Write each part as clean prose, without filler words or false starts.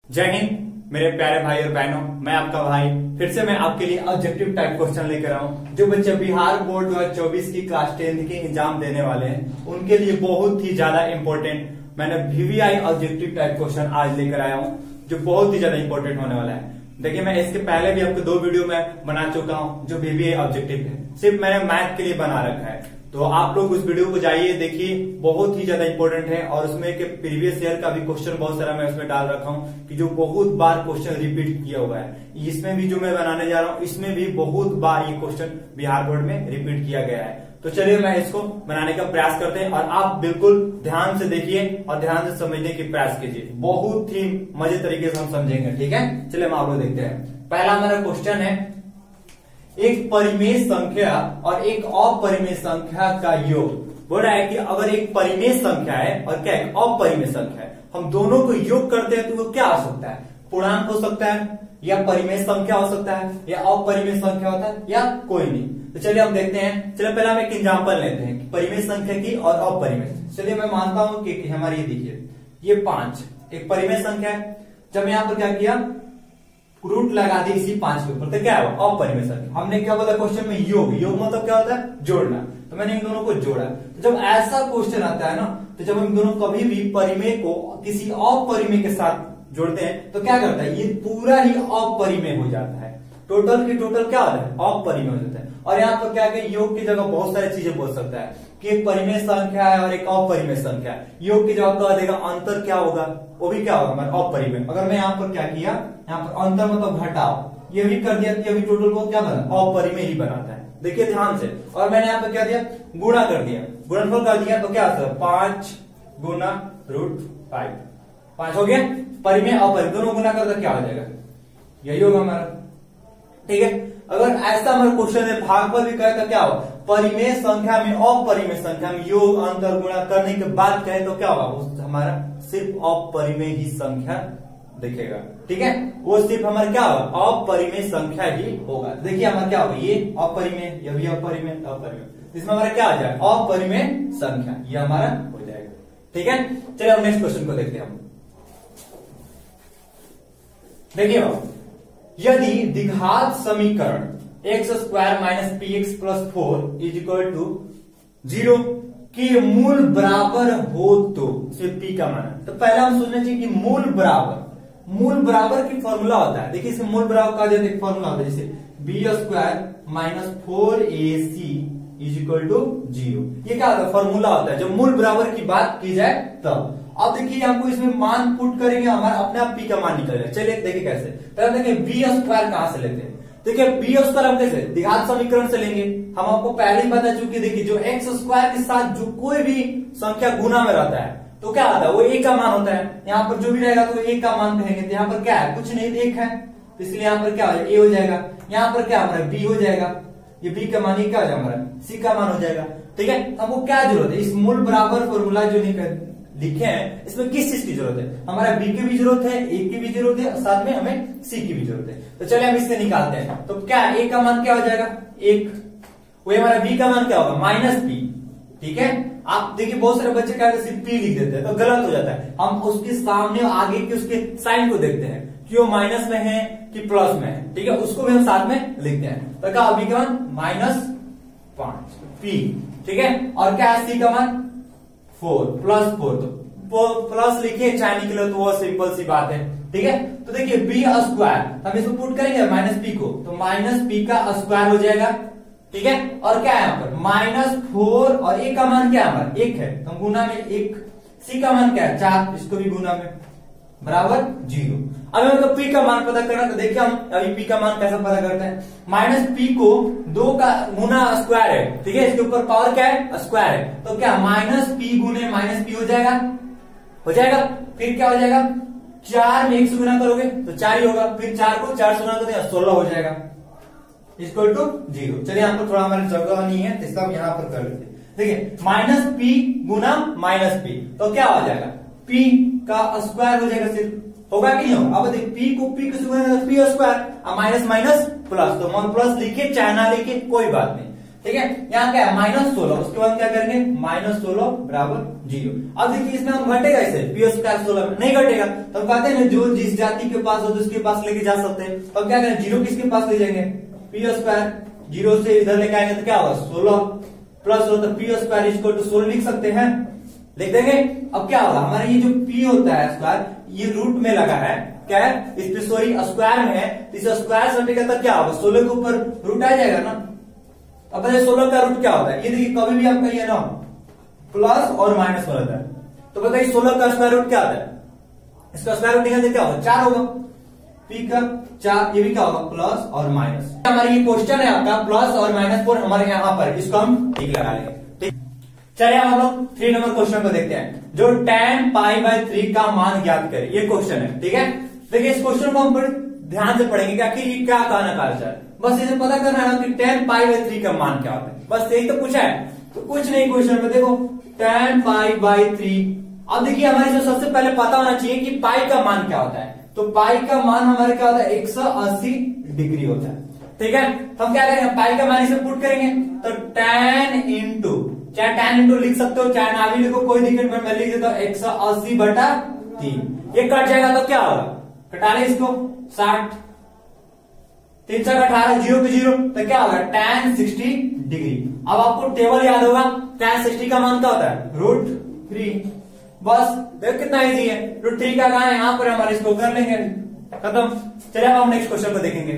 जय हिंद मेरे प्यारे भाई और बहनों, मैं आपका भाई फिर से मैं आपके लिए ऑब्जेक्टिव टाइप क्वेश्चन लेकर आया हूं। जो बच्चे बिहार बोर्ड 2024 की क्लास 10 के एग्जाम देने वाले हैं उनके लिए बहुत ही ज्यादा इंपॉर्टेंट मैंने वीवीआई ऑब्जेक्टिव टाइप क्वेश्चन आज लेकर आया हूं, जो बहुत ही ज्यादा इंपॉर्टेंट होने वाला है। देखिए, मैं इसके पहले भी आपको 2 वीडियो में बना चुका हूं जो वीवीआई ऑब्जेक्टिव है, सिर्फ मैंने मैथ के लिए बना रखा है। तो आप लोग उस वीडियो को जाइए, देखिए, बहुत ही ज्यादा इंपॉर्टेंट है। और उसमें के प्रीवियस ईयर का भी क्वेश्चन बहुत सारा मैं उसमें डाल रखा हूं कि जो बहुत बार क्वेश्चन रिपीट किया हुआ है। इसमें भी जो मैं बनाने जा रहा हूं इसमें भी बहुत बार ये क्वेश्चन बिहार बोर्ड में रिपीट किया गया है। तो चलिए मैं इसको बनाने का प्रयास करते हैं और आप बिल्कुल ध्यान से देखिए और ध्यान से समझने की प्रयास कीजिए। बहुत ही मजे तरीके से हम समझेंगे, ठीक है। चलिए हम आप लोग देखते हैं। पहला हमारा क्वेश्चन है, एक परिमेय संख्या और एक अपरिमेय संख्या का योग। बोल रहा है कि अगर एक परिमेय संख्या है और क्या एक अपरिमेय संख्या है, हम दोनों को योग करते हैं तो वो क्या हो सकता है? पूर्णांक हो सकता है, या परिमेय संख्या हो सकता है, या अपरिमेय संख्या होता है, या कोई नहीं। तो चलिए हम देखते हैं। चलिए पहले हम एक एग्जाम्पल लेते हैं कि परिमेय संख्या की और अपरिमेय। चलिए मैं मानता हूं कि हमारी ये देखिए, ये 5 एक परिमेय संख्या है। जब यहाँ पर क्या किया, रूट लगा दी इसी 5 के ऊपर, तो क्या है अपरिमेय संख्या। हमने क्या बोला क्वेश्चन में, योग। योग मतलब क्या होता है? जोड़ना। तो मैंने इन दोनों को जोड़ा। तो जब ऐसा क्वेश्चन आता है ना, तो जब हम दोनों कभी भी परिमेय को किसी अपरिमेय के साथ जोड़ते हैं तो क्या करता है, ये पूरा ही अपरिमेय हो जाता है। टोटल की टोटल क्या होता है? अपरिमेय हो जाता है। और यहाँ पर क्या है, योग की जगह बहुत सारी चीजें बोल सकता है कि एक परिमेय संख्या है और एक अपरिमेय संख्या है। योग की जगह कह देगा अंतर क्या होगा, वो भी क्या होगा हमारा अपरिमेय। अगर मैं यहाँ पर क्या किया, यहाँ पर अंतर मतलब घटाओ, ये भी कर दिया, ये भी टोटल को क्या बना, अपरिमेय ही बनाता है। देखिए ध्यान से। और मैंने यहाँ पर क्या दिया, गुणा कर दिया, गुणनफल कर दिया, तो क्या आता है 5 गुना √5, 5 हो गया। परिमेय अपरिमेय दोनों गुना कर क्या हो जाएगा, यही होगा हमारा, ठीक है। अगर ऐसा हमारा क्वेश्चन है, भागफल भी कहे तो क्या हो, परिमेय संख्या में अपरिमेय संख्या में योग अंतर गुणा करने के बाद कहे तो क्या होगा, हमारा सिर्फ अपरिमेय ही संख्या दिखेगा, ठीक है। वो सिर्फ हमारा क्या होगा, अपरिमेय संख्या ही होगा। देखिए हमारा क्या होगा, ये अपरिमेय, ये भी अपरिमेय, अपरिमेय, इसमें हमारा क्या आ जाएगा, अपरिमेय संख्या, ये हमारा हो जाएगा, ठीक है। चलिए हम नेक्स्ट क्वेश्चन को देखते हैं। देखिए यदि द्विघात समीकरण x² - px + 4 = 0 के मूल बराबर हो तो सिर्फ p का मान है। तो पहले हम सोचना चाहिए कि मूल बराबर की फॉर्मूला होता है। देखिए इसे मूल बराबर का जैसे फॉर्मूला होता है, जैसे b² - 4ac = 0। ये क्या होता है, फॉर्मूला होता है जब मूल बराबर की बात की जाए तब। अब देखिए हमको इसमें मान पुट करेंगे, हमारा अपने आप p का मान निकल जाए। चलिए देखिए कैसे। पहले देखिए b² कहां से लेते हैं। देखिए b² हम कैसे द्विघात समीकरण से लेंगे। हम आपको पहले ही बता चुके, देखिए जो x² के साथ जो कोई भी संख्या गुना में रहता है तो क्या आता है, वो a का मान होता है। यहाँ पर जो भी रहेगा तो a का मान कहेंगे। तो यहाँ पर क्या है, कुछ नहीं, 1 है, तो इसलिए यहाँ पर क्या हो जाएगा, a हो जाएगा। यहाँ पर क्या हमारा b हो जाएगा, ये b का मान, ये क्या हो जाएगा हमारा c का मान हो जाएगा, ठीक है। हमको क्या जरूरत है, इस मूल बराबर फॉर्मूला जो लिखे हैं इसमें किस चीज की जरूरत है, हमारा b की भी जरूरत है, a की भी जरूरत है, और साथ में हमें c की भी जरूरत है। तो चलिए हम इससे निकालते हैं। तो क्या a का मान क्या हो जाएगा 1, वही हमारा b का मान क्या होगा -p, ठीक है। आप देखिए बहुत सारे बच्चे क्या करते हैं, सिर्फ p लिख देते हैं तो गलत हो जाता है। हम उसके सामने आगे के उसके साइन को देखते हैं कि वो माइनस में है कि प्लस में है, ठीक है, उसको भी हम साथ में लिखते हैं। तो क्या b का मान -5p, ठीक है। और क्या है c का मान 4 +4, तो प्लस लिखिए चाहे निकले तो वो सिंपल सी बात है, ठीक है। तो देखिए b² हम इसको पुट करेंगे -p को, तो -p का स्क्वायर हो जाएगा, ठीक है। और क्या है यहाँ पर -4 और a का मान क्या है हमारा 1 है, तो हम गुना में 1, c का मान क्या है 4, इसको भी गुना में बराबर 0। अब हमको p का मान पता करना, तो देखिए हम अभी p का मान कैसे पता करते हैं। -p को 2 का गुना स्क्वायर है, ठीक है, इसके ऊपर पावर क्या है, स्क्वायर है, तो क्या -p गुने -p हो जाएगा। फिर क्या हो जाएगा, 4 में 1 से गुना करोगे तो 4 ही होगा, फिर 4 को 4 से गुना करोगे 16 हो जाएगा = 0। चलिए यहाँ पर थोड़ा हमारी जगह नहीं है, इसका हम यहाँ पर कर लेते हैं। देखिए -p गुना -p, तो क्या हो जाएगा, p का स्क्वायर हो जाएगा, सिर्फ होगा कि नहीं होगा। अब देखिए p को p से गुना p² माइनस माइनस प्लस, तो प्लस लिखिए चाहे ना लिखिए कोई बात नहीं। ठीक है। यहाँ क्या है -16, उसके बाद क्या करेंगे -16 बराबर 0। अब देखिए इसमें हम घटेगा इसे पी स्क्वायर 16 में नहीं घटेगा, तो हम कहते हैं जो जिस जाति के पास हो तो उसके पास लेके जा सकते हैं। तो क्या करें 0 किसके पास ले जाएंगे, पी स्क्वायर 0 से इधर लेके आएंगे तो क्या होगा 16 प्लस 16, तो पी स्क्वायर इक्वल टू 16 लिख सकते हैं, लिख देंगे। अब क्या होगा हमारा ये जो पी होता है स्क्वायर ये रूट में लगा है, क्या है इस पे सॉरी स्क्वायर में है, तो इस स्क्वायर से हटेगा तो क्या होगा 16 के ऊपर रूट आ जाएगा ना। अब बताइए 16 का रूट क्या होता है, ये देखिए कभी भी आपका ये ना प्लस और माइनस में रहता है, तो बताइए 16 का स्क्वायर रूट क्या होता है, इसका स्क्वायर रूट निकालते क्या होगा 4 होगा, पी का 4, ये भी क्या होगा प्लस और माइनस। हमारा ये क्वेश्चन है आपका प्लस और माइनस पर हमारे यहाँ पर, इसको हम ठीक लगा लेंगे। ठीक, चलिए हम लोग 3 नंबर क्वेश्चन को देखते हैं, जो tan π/3 का मान ज्ञात करें, ये क्वेश्चन है। ठीक है, देखिए इस क्वेश्चन को हम बड़े ध्यान से पढ़ेंगे कि आखिर ये क्या कहना चाह, बस इसे पता करना है कि tan π/3 का मान क्या होता है, बस यही तो पूछा है। तो कुछ नहीं क्वेश्चन में देखो tan π/3, अब देखिए हमारे जो सबसे पहले पता होना चाहिए कि पाई का मान क्या होता है, तो पाई का मान हमारे क्या होता है 180 डिग्री होता है। ठीक है, तो हम क्या करेंगे पाई का मान इसे पुट करेंगे, तो tan इंटू, चाहे tan इंटू लिख सकते हो चाहे ना भी लिखो कोई दिक्कत नहीं, मैं लिख देता हूं 180/3, ये कट जाएगा तो क्या होगा, कटा ले इसको 60, 3 × 18 0 पे 0, तो क्या होगा tan 60 डिग्री। अब आपको टेबल याद होगा, tan 60 का मान क्या होता है √3, बस देखो कितना इजी है, √3 का कहा है यहाँ पर, हमारे इसको कर लेंगे खत्म। चलिए अब हम नेक्स्ट क्वेश्चन को देखेंगे।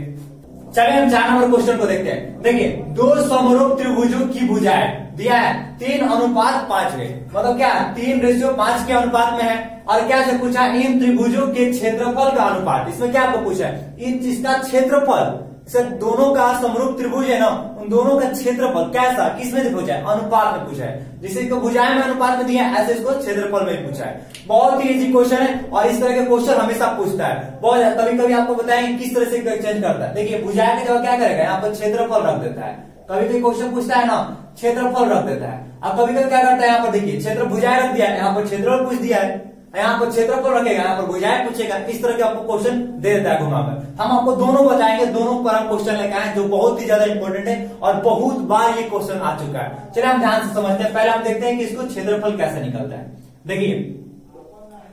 चलिए हम 4 नंबर क्वेश्चन को देखते हैं। देखिए दो समरूप त्रिभुजों की भुजाएं दिया है 3:5 में, मतलब क्या 3:5 के अनुपात में है, और क्या से पूछा इन त्रिभुजों के क्षेत्रफल का अनुपात, इसमें क्या आपको पूछा है इन इसका क्षेत्रफल, इसे दोनों का समरूप त्रिभुज है ना, उन दोनों का क्षेत्रफल कैसा किसमें से पूछा है, अनुपात में पूछा है, जिसे इसको भुजाएं में अनुपात में दिया है ऐसे इसको क्षेत्रफल में पूछा है। बहुत ही इजी क्वेश्चन है और इस तरह के क्वेश्चन हमेशा पूछता है बहुत, कभी कभी आपको बताएंगे किस तरह से चेंज करता है। देखिए भुजाएं की जगह क्या करेगा यहाँ पर क्षेत्रफल रख देता है, कभी कभी क्वेश्चन पूछता है ना क्षेत्रफल रख देता है, अब कभी कभी क्या करता है यहाँ पर देखिए क्षेत्र भुजाएं रख दिया है, यहाँ पर क्षेत्रफल पूछ दिया है, यहाँ पर क्षेत्रफल रखेगा यहाँ पर भुजाएं पूछेगा, इस तरह के आपको क्वेश्चन दे देता है घुमाकर। हम आपको दोनों बताएंगे, दोनों पर हम क्वेश्चन लेकर आए जो बहुत ही ज्यादा इंपॉर्टेंट है और बहुत बार ये क्वेश्चन आ चुका है। चलिए हम ध्यान से समझते हैं, पहले हम देखते हैं कि इसको क्षेत्रफल कैसे निकलता है। देखिए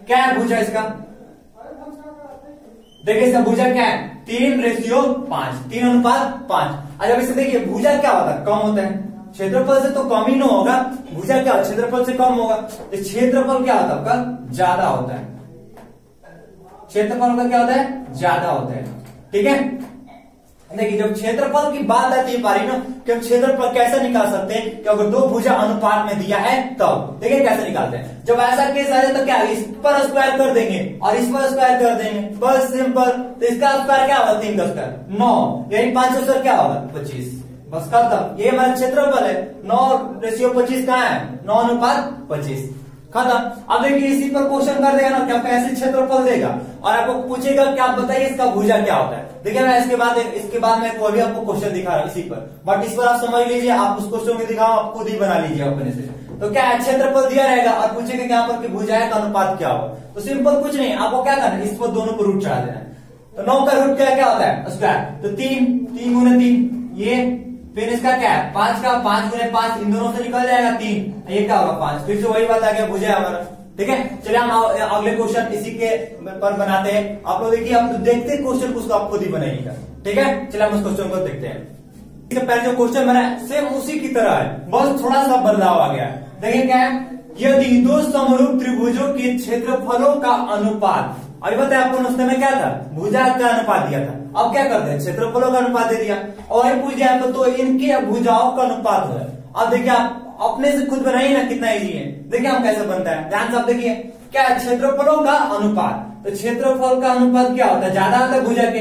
क्या है भुजा इसका, देखिए इसका भुजा क्या है 3:5, 3:5। अच्छा इसे देखिए भुजा क्या होता है कम होता है, क्षेत्रफल से तो कम ही ना होगा, भुजा क्या क्षेत्रफल से कम होगा, तो क्षेत्रफल क्या होता है आपका ज्यादा होता है, क्षेत्रफल का क्या होता है ज्यादा होता है। ठीक है, देखिए जब क्षेत्रफल की बात आती है पारी ना कि हम क्षेत्रफल कैसे निकाल सकते हैं कि अगर दो भुजा अनुपात में दिया है तब, देखिए कैसे निकालते हैं। जब ऐसा केस आ जाए तो क्या इस पर स्क्वायर कर देंगे और इस पर स्क्वायर कर देंगे, बस सिंपल। तो इसका स्क्वायर क्या होगा 3 का स्क्वायर 9, यही 5 का स्क्वायर क्या होगा 25, बस खत्म। ये हमारा क्षेत्रफल है, 9:25 कहाँ है 9:25 खत्म। अब देखिए इसी पर क्वेश्चन कर देगा ना कि आपको ऐसे क्षेत्रफल देगा और आपको पूछेगा कि आप बताइए इसका भुजा क्या होता है। देखिए मैं इसके बाद मैं अभी आपको क्वेश्चन दिखा रहा हूँ इसी पर, बट इस पर आप समझ लीजिए, आप उस क्वेश्चन में दिखाओ आप खुद ही बना लीजिए अपने से। तो क्या है क्षेत्रफल दिया रहेगा और पूछेगा कि यहाँ पर कि भुजाएं का अनुपात क्या होगा, तो सिंपल कुछ नहीं आपको क्या करना है इस पर दोनों को रूट चढ़ा देना है। तो 9 का रूट क्या होता है स्क्वायर, तो 3 3 ये, फिर इसका क्या है 5 का 5 × 5, इन दोनों से निकल जाएगा 3, ये क्या होगा 5, फिर से वही बात आ गया भुजा हमारा। ठीक है, चलिए हम अगले क्वेश्चन इसी के पर बनाते हैं। आप लोग देखिए आप देखते क्वेश्चन उसको आप खुद ही बनाइएगा। ठीक है, चलिए हम उस क्वेश्चन को देखते हैं। इससे पहले जो क्वेश्चन बना है सेम उसी की तरह है, बस थोड़ा सा बदलाव आ गया है। देखिए क्या है, यदि दो समरूप त्रिभुजों के क्षेत्रफलों का अनुपात, अभी बताया आपको नुस्खे में क्या था भुजा का अनुपात दिया था, अब क्या करते हैं क्षेत्रफलों का अनुपात दे दिया और पूछ दिया तो इनके भुजाओं का अनुपात हो। अब देखिए आप अपने से खुद बनाइए ना कितना इजी है, देखिए हम कैसे बनता है, ध्यान से आप देखिए क्या है क्षेत्रफलों का अनुपात, तो क्षेत्रफल का अनुपात क्या होता है ज्यादा होता है भुजा के,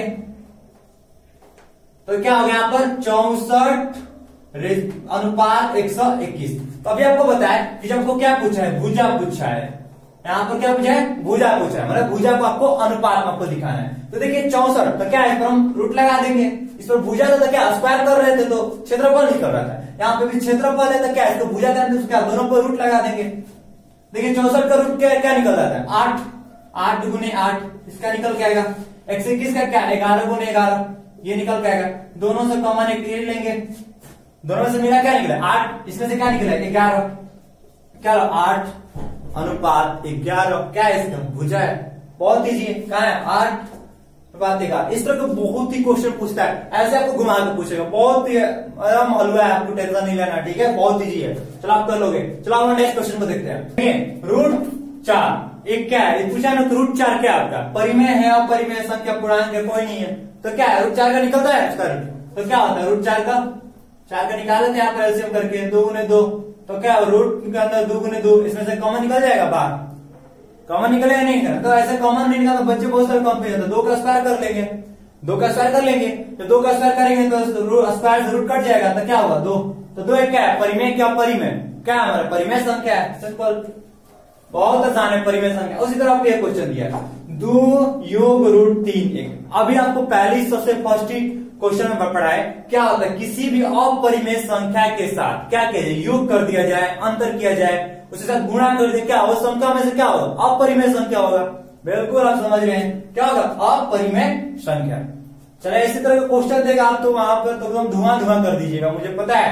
तो क्या हो गया यहाँ पर 64:121। तो अभी आपको बताया कि जब आपको क्या पूछा है भुजा पूछा है, यहाँ पर क्या पूछा है भुजा पूछा है, मतलब भुजा को आपको अनुपात में आपको दिखाना है। तो देखिए 64, तो क्या है इस पर हम रूट लगा देंगे, इस पर भुजा तो क्या स्क्वायर कर रहे थे तो क्षेत्रफल निकल रहा था, यहाँ पे भी क्षेत्रफल है तो क्या इसको भुजा करते क्या दोनों पर रूट लगा देंगे। देखिए 64 का रूट क्या निकल रहा था 8, 8 × 8 इसका निकल के आएगा, 121 का क्या 11 × 11 ये निकल के आएगा, दोनों से कॉमन एक लेंगे दोनों में से मेरा क्या निकला 8, इसमें से क्या निकला 11, क्या 8:11, क्या है इसका भुजा है, बहुत ईजी है, कहा है 8:11। इस तरह का बहुत ही क्वेश्चन पूछता है, ऐसे आपको घुमा के पूछेगा, बहुत ही आराम हलवा है, आपको टेंशन नहीं लेना, ठीक है, बहुत ईजी है, चलो आप कर लोगे। चलो हम नेक्स्ट क्वेश्चन को देखते हैं। √4 एक क्या है, पूछा ना √4 क्या आपका परिमेय है, अपरिमेय संख्या पूर्णांक है, कोई नहीं है, तो क्या है √4 का निकलता है इसका, तो क्या होता है √4 का, 4 का निकाल लेते हैं आप एलसीएम करके, 2 × 2, तो क्या रूट के अंदर 2 × 2, इसमें से कॉमन निकल जाएगा बाहर, कॉमन निकलेगा नहीं निकला, तो ऐसे कॉमन नहीं निकला तो बच्चे बहुत सारे कंफ्यूज होते, 2 का स्क्वायर कर लेंगे, 2 का स्क्वायर कर लेंगे, तो 2 का स्क्वायर करेंगे तो स्क्वायर से रूट कट जाएगा, तो क्या होगा 2, तो 2 एक क्या है परिमेय, क्या परिमेय, क्या हमारा परिमेय संख्या है, सिंपल, बहुत आसान है परिमेय संख्या। उसी तरह आपको एक क्वेश्चन दिया 2 योग √3 1, अभी आपको पहले सबसे फर्स्ट ही क्वेश्चन में पढ़ा है, क्या होता है किसी भी अपरिमेय संख्या के साथ क्या किया जाए, योग कर दिया जाए, अंतर किया जाए, उसके साथ गुणा कर दिया, क्या होगा संख्या में से क्या होगा अपरिमेय संख्या होगा, बिल्कुल आप समझ रहे हैं, क्या होगा अपरिमेय संख्या। चले इसी तरह का क्वेश्चन देगा आप तो वहां पर तो एकदम धुआं कर दीजिएगा, मुझे पता है,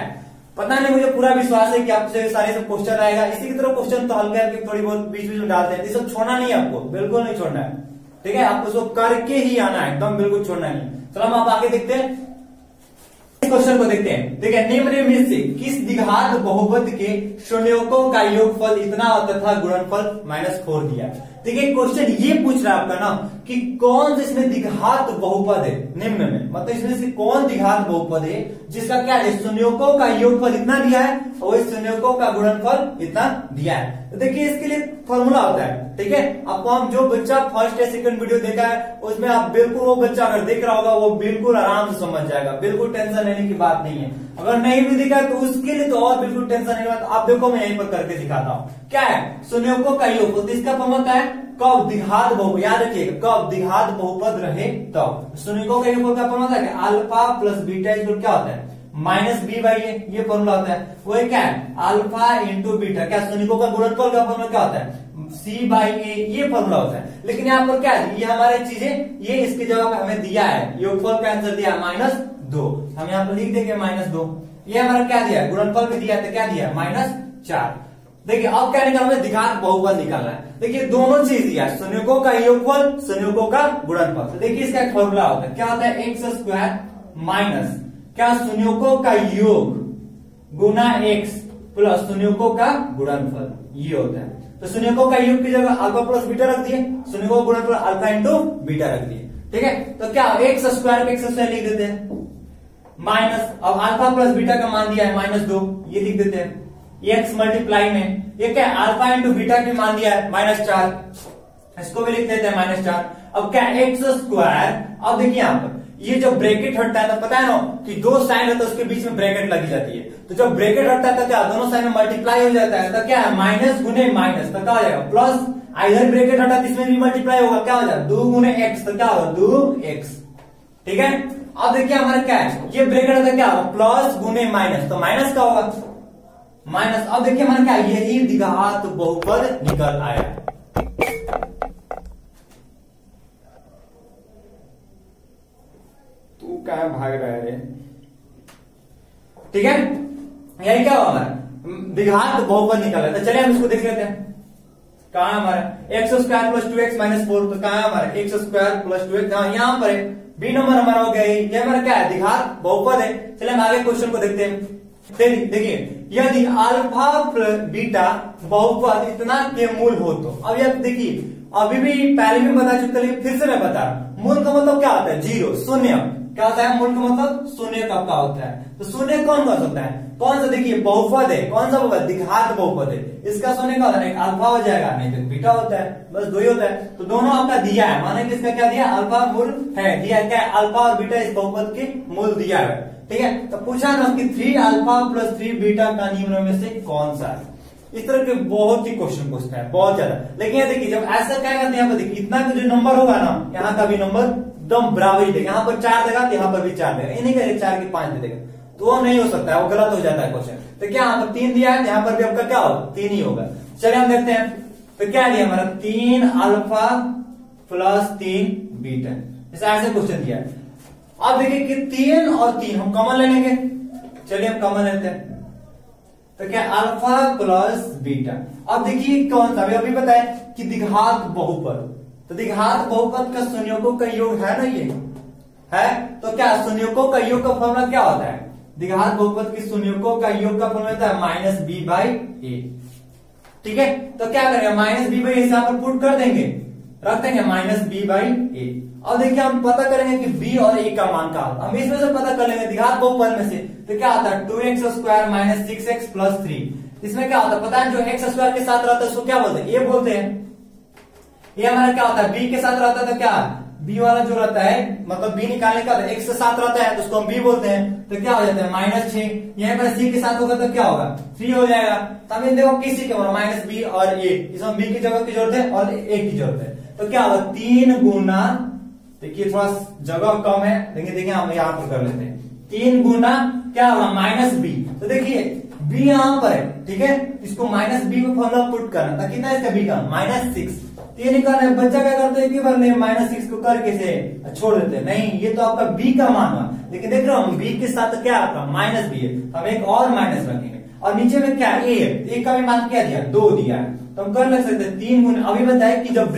पता नहीं मुझे पूरा विश्वास है कि आपसे सारे सब क्वेश्चन आएगा। इसी की तरह क्वेश्चन तो हल्के हल्के थोड़ी बहुत बीच बीच में डालते हैं, ये सब छोड़ना नहीं है आपको, बिल्कुल नहीं छोड़ना है, ठीक है, आपको सब करके ही आना है, एकदम बिल्कुल छोड़ना नहीं। चलो हम आप आगे देखते हैं, क्वेश्चन को देखते हैं। देखिए निम्न में से किस द्विघात बहुपद के शून्यकों का योगफल इतना तथा गुणनफल -4 दिया। देखिए क्वेश्चन ये पूछ रहा है आपका ना कि कौन सा इसमें द्विघात बहुपद है निम्न में, मतलब इसमें से कौन द्विघात बहुपद है जिसका क्या है शून्यकों का योगफल इतना दिया है और इस शून्यकों का गुणनफल इतना दिया है। तो देखिए इसके लिए फॉर्मूला होता है, ठीक है, आपको हम जो बच्चा फर्स्ट या सेकंड वीडियो देखा है उसमें आप बिल्कुल वो बच्चा अगर देख रहा होगा वो बिल्कुल आराम से समझ जाएगा, बिल्कुल टेंशन लेने की बात नहीं है। अगर नहीं भी दिखा तो उसके लिए तो और बिल्कुल टेंशन नहीं होगा। तो आप देखो मैं यहीं पर करके दिखाता हूँ, क्या है शून्यकों का योगफल, इसका फॉर्मूला है कब द्विघात बहुपद, याद रखिएगा कब द्विघात बहुपद रहे तब शून्यकों का योगफल का फॉर्मूला है अल्फा प्लस बीटा इक्वल क्या होता है -b/a, ये फॉर्मूला होता है। वो क्या है अल्फा इंटू बीटा, क्या शून्यकों का गुणनफल का फॉर्मूला क्या होता है c/a, ये फॉर्मूला होता है। लेकिन यहाँ पर क्या है ये हमारे चीजें ये इसकी जगह पे हमें दिया है, योगफल का आंसर दिया है -2, हम यहाँ पर लिख देंगे -2, ये हमारा क्या दिया है गुणनफल भी दिया है, तो क्या दिया है -4। देखिए अब क्या निकालना है द्विघात बहुपद निकालना है। देखिए दोनों चीज दिया है, शून्यकों का योगफल शून्यकों का गुणनफल। तो देखिए इसका एक फॉर्मूला होता है, क्या होता है x² माइनस क्या शून्यकों का योग गुना x प्लस शून्यकों का गुणनफल, ये होता है। तो शून्यकों का योग की जगह अल्फा प्लस बीटा रख दिए, शून्यकों का गुणनफल अल्फा इंटू बीटा रख दिए, ठीक है। तो क्या x² पे x² लिख देते हैं माइनस, अब अल्फा प्लस बीटा का मान दिया है -2, ये लिख देते हैं, x मल्टीप्लाई में ये क्या अल्फा इंटू बीटा के मान दिया है -4, इसको भी लिख देते हैं -4। अब क्या x², अब देखिए यहाँ पर ये जो ब्रैकेट हटता है तो पता है ना कि दो साइन है तो उसके बीच में ब्रैकेट लगी जाती है, तो जब ब्रैकेट हटता है तो क्या दोनों साइन में मल्टीप्लाई हो जाता है, तो क्या है माइनस गुने माइनस, तो क्या हो जाएगा प्लस, इधर ब्रैकेट हटा तो इसमें भी मल्टीप्लाई होगा, क्या हो जाएगा 2 गुने x, तो क्या होगा 2x, ठीक है। अब देखिए हमारा क्या है ये ब्रैकेट होता है क्या होगा प्लस गुने माइनस, तो माइनस का होगा माइनस। अब देखिए हमारा क्या यही द्विघात बहुपद निकल आया। तू क्या भाग रहा है, ठीक है, यही क्या हुआ हमारा द्विघात बहुपद निकला। तो चलिए हम इसको देख लेते हैं, कहा हमारा x² + 2x - 4, तो कहा हमारा x² + 2x, यहाँ पर है बी नंबर हमारा हो गया, ये हमारा क्या है द्विघात बहुपद है। चलिए हम आगे क्वेश्चन को देखते हैं। देखिए यदि अल्फा प्लस बीटा बहुपद इतना के मूल हो तो, अब यह देखिए अभी भी पहले भी बता चुका लेकिन फिर से मैं बता रहा हूं, मूल का मतलब क्या होता है 0 शून्य, क्या होता है मूल का मतलब शून्य कब का होता है, तो शून्य कौन सा होता है, कौन सा देखिए बहुपद है, कौन सा बहुपद द्विघात बहुपद है, इसका शून्य का होता है एक अल्फा हो जाएगा नहीं तो बीटा होता है, बस 2 ही होता है। तो दोनों आपका दिया है, माने कि इसका क्या दिया अल्फा मूल है, दिया क्या है अल्फा और बीटा इस बहुपद के मूल दिया है, ठीक है। तो पूछा ना कि 3 अल्फा + 3 बीटा का निम्न में से कौन सा है। इस तरह के बहुत ही क्वेश्चन पूछता है बहुत ज्यादा। लेकिन ये देखिए जब ऐसा कहेगा तो यहाँ पर देखिए इतना का जो नंबर होगा ना यहाँ का भी नंबर एकदम बराबर ही देगा, यहाँ पर 4 देगा तो यहाँ पर भी 4 देगा, ये नहीं करेगा 4 के 5 दे देगा, तो वो नहीं हो सकता है, वो गलत हो जाता है क्वेश्चन। तो क्या यहाँ पर 3 दिया है, यहाँ पर भी आपका क्या होगा 3 ही होगा। चलिए हम देखते हैं, तो क्या दिया हमारा 3 अल्फा + 3 बीटा, ऐसे क्वेश्चन दिया है। अब देखिए कि 3 और 3 हम कॉमन ले लेंगे, चलिए हम कॉमन लेते हैं, तो क्या अल्फा प्लस बीटा। अब देखिए कौन सा, अभी बताया कि द्विघात बहुपद, तो द्विघात बहुपद का संयोगों का योग है ना, ये है, तो क्या संयोगों का योग का फॉर्मूला क्या होता है, द्विघात बहुपद की संयोगों का योग का फॉर्मूला होता है माइनस बी बाई ए। ठीक है, तो क्या करेंगे माइनस बी बाई ए यहाँ पर पुट कर देंगे, रख देंगे माइनस बी बाई ए। अब देखिए हम पता करेंगे कि b और a का मान क्या होता है, हम इसमें से पता कर लेंगे द्विघात बहुपद में से, तो क्या आता है 2x square minus 6x plus 3। इसमें क्या होता है पता है, जो x स्क्वायर के साथ रहता है उसको क्या बोलते हैं, a बोलते हैं। ये हमारा क्या होता है b के साथ रहता है, तो क्या b वाला जो रहता है मतलब b निकालने का x के साथ रहता है तो उसको हम b बोलते हैं, तो क्या हो जाता है माइनस 6। यहाँ पर c के साथ होगा तो क्या होगा 3 हो जाएगा। तो हमें देखो किसी के माइनस b और a, इसमें b की जगह की जरूरत है और a की जरूरत है, तो क्या होगा 3 गुना, देखिए थोड़ा जगह कम है लेकिन देखिए हम यहाँ पर कर लेते हैं, 3 गुना क्या होगा माइनस बी। तो देखिए b यहाँ पर है, ठीक है, इसको माइनस बी को फॉर्मूला पुट करना था, कितना इसका b का -6। ये निकालना है, बच्चा क्या करते हैं कि बार नहीं -6 को करके से छोड़ देते हैं, नहीं ये तो आपका b का मान हुआ, लेकिन देख रहे हो हम b के साथ क्या आपका माइनस बी है, हम एक और माइनस रखेंगे और नीचे में क्या a है, a का भी मान क्या दिया 2 दिया है, तो हम कर लग सकते हैं 3 गुना। अभी बताया कि जब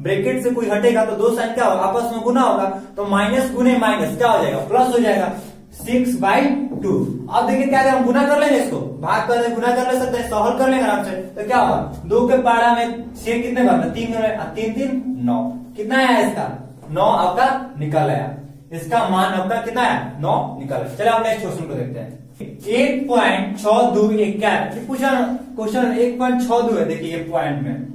ब्रैकेट से कोई हटेगा तो दो साइन क्या होगा आपस में गुना होगा, तो माइनस गुने माइनस क्या हो जाएगा प्लस हो जाएगा 6/2। अब देखिए क्या हम गुना कर लेंगे, इसको भाग कर लेंगे, गुना कर ले सकते हैं, सॉल्व कर लेंगे आराम से, तो क्या होगा 2 के पारा में 6 कितने बार में 3 3 3 9, कितना आया इसका 9 आपका निकल आया, इसका मान आपका कितना है 9 निकल आया। चलिए हम नेक्स्ट क्वेश्चन को देखते हैं। 1.62 एक क्या है पूछा क्वेश्चन, 1.62 है, देखिए ये पॉइंट में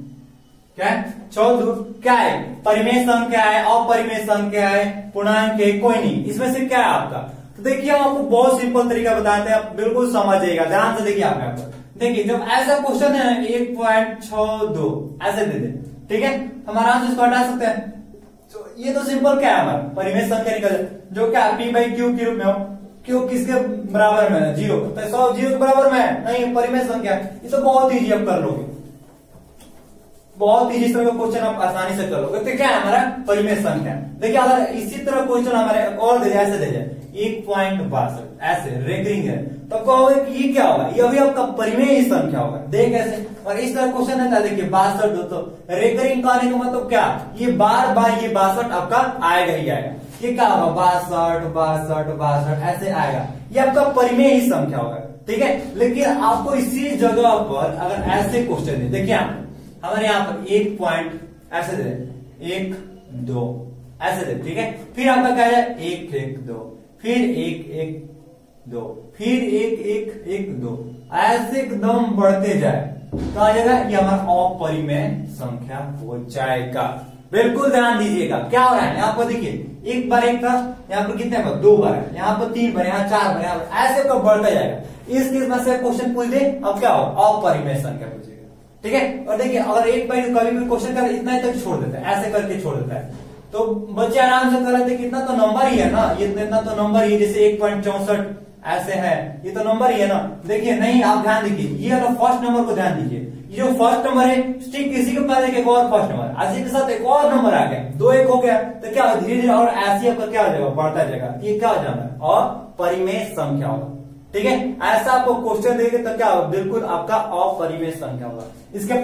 क्या है 62 क्या है, परिमेय संख्या है, अपरिमेय संख्या है, पूर्णांक है, कोई नहीं, इसमें से क्या है आपका। तो देखिए हम आपको बहुत सिंपल तरीका बताते हैं, आप बिल्कुल समझिएगा, ध्यान से देखिए आप यहाँ पर देखिए, जब ऐसा क्वेश्चन है 1.62 ऐसे दे दे, ठीक है, हम आराम से इसको हटा सकते हैं। तो ये तो सिंपल क्या है हमारा परिमेय संख्या निकल, जो क्या p बाई क्यू के रूप में हो, क्यों किसके बराबर में है 0, तो 100 0 के बराबर में है नहीं, परिमेय संख्या, ये तो बहुत इजी आप कर लोगे, बहुत इजी तरह का क्वेश्चन आप आसानी से कर लोगे। तो क्या है हमारा परिमेय संख्या। देखिए अगर इसी तरह क्वेश्चन हमारे और दे जाए, ऐसे दे जाए 1.62 ऐसे रेकरिंग है, तो कहोगे कि ये क्या होगा, ये अभी आपका परिमेय संख्या होगा, देख ऐसे। और इस तरह क्वेश्चन है देखिए 62, दोस्तों रेकरिंग कहने का मतलब क्या, ये बार बार ये 62 आपका आएगा ही आएगा, ये क्या होगा 62 ऐसे आएगा, ये आपका परिमेय ही संख्या होगा, ठीक है। लेकिन आपको इसी जगह पर अगर ऐसे क्वेश्चन दे, देखिए हमारे यहाँ पर 1 पॉइंट ऐसे दे 1 2 ऐसे दे, ठीक है, फिर आपका क्या है 1 1 2, फिर 1 1 2, फिर 1 1 1 2, ऐसे एकदम बढ़ते जाए तो आ जाएगा ये हमारा अपरिमेय संख्या हो जाएगा। बिल्कुल ध्यान दीजिएगा क्या हो रहा है यहाँ पर, देखिए एक बार एक था, यहाँ पर कितने बार 2 बार है, यहाँ पर 3 बार, यहाँ 4 बार, यहाँ पर ऐसे तो बढ़ता जाएगा। इस केस में से क्वेश्चन पूछ दे, अब क्या हो अपरिमेय संख्या पूछेगा, ठीक है। और देखिए अगर एक बार कभी भी क्वेश्चन कर इतना ही तक छोड़ देता है, ऐसे करके छोड़ देता है, तो बच्चे आराम से कर लेते, कितना तो नंबर ही है ना, ये इतना तो नंबर ही, जैसे 1.64 ऐसे है, ये तो नंबर ही है ना। देखिए नहीं आप ध्यान दीजिए, ये वाला फर्स्ट नंबर को ध्यान दीजिए, ये जो फर्स्ट नंबर है ठीक इसी के बाद एक और फर्स्ट नंबर, इसी के साथ एक और नंबर आ गया, 2 1 हो गया, तो क्या धीरे धीरे और ऐसे आपका क्या हो जाएगा बढ़ता जाएगा, ये क्या हो जाएगा अपरिमेय संख्या होगा, ठीक है। ऐसा आपको क्वेश्चन देंगे तो क्या होगा, बिल्कुल आपका अपरिमेय संख्या होगा इसके।